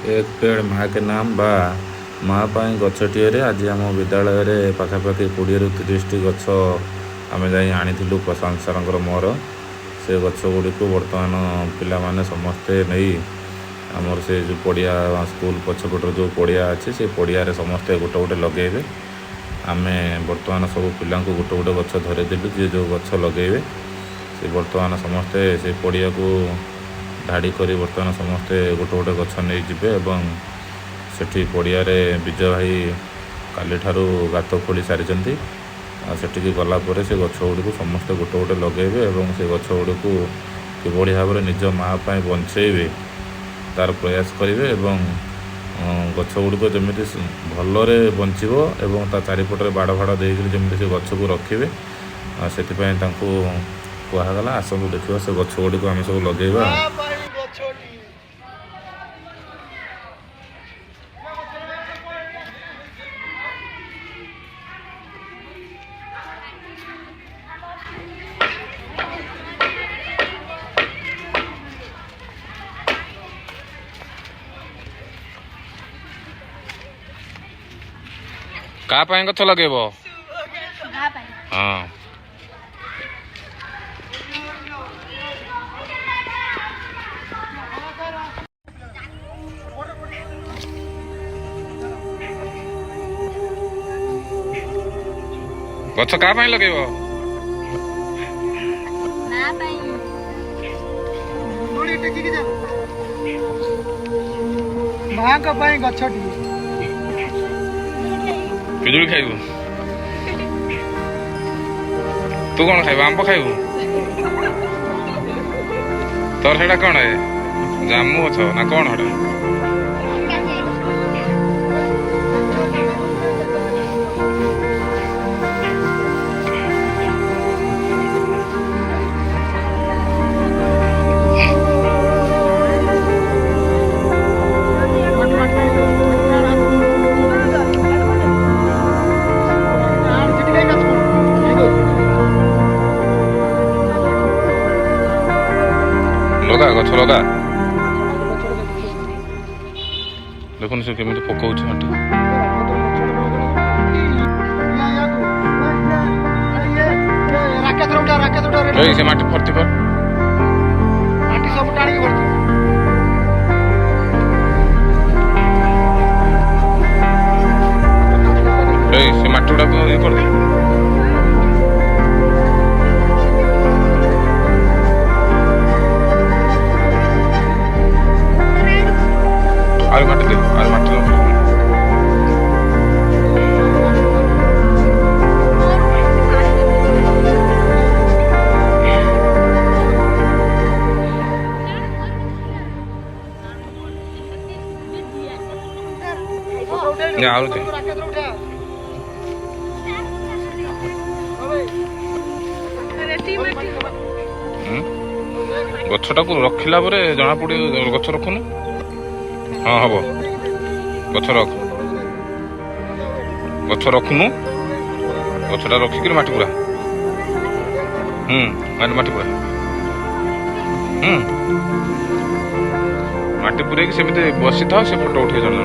एक पेड़ माँ के नाम बा माँ पाई गछटिए आज आम विद्यालय पाखापाखि 20-30 गछ आम जा आनीलु प्रशांत सार मोर से गछ गुड़ी बर्तमान पिला समस्ते नहीं आमर से जो पड़िया स्कूल पछपटर जो पड़िया अच्छे से पड़िया समस्ते गोटे गोटे लगे आम बर्तमान सब पिला गोटे गोटे गछ धरेदेलु जी जो गछ लगे से बर्तमान समस्ते से पड़िया को धाड़ी कर बर्तमान समस्ते गोटे गोटे गछ नहीं जिबे एवं सेठी पड़िया विजय भाई काली ठारू गात खोली सारी सेठी गलापर से गछ गुड़ी समस्ते गोटे गोटे लगे और से गछ गुड़ी किभली भाव में निज माँ बंचेबे तार प्रयास करेंगे और गछ गुड़ी जमी भलरे बंचो और ता चारिपटे बाड़ फाड़ देकर जमी से गछ को रखिए से कहगला आसतु देखा से गछ गुड़ी आम सब लगेगा। का पाए गछ लगेब? हाँ गछ का पाए लगेब? माँ का पाए गछ पिजुड़ी खाइबू? तू कौन खाइबू? आंब खाइबू? तोर सेटा कौन है जामु गछ ना कौन हटा? लगा गछ लगा देखुन से केमी पकाउछ माटी से माटी भर्ती कर माटी सब टाणी भर्ती से माटी गुड़ा ये कर दे आरे माटी दे आरे माटी दे या आरो दे गछटा को रखिला परे जना पड़े गछ रखुनु। हाँ हम गछ रख गछ रखुनु गछटा रखिक माटी पूरा माटी पूरा माटी पूरे सेमती बसी था से फोटो उठे जन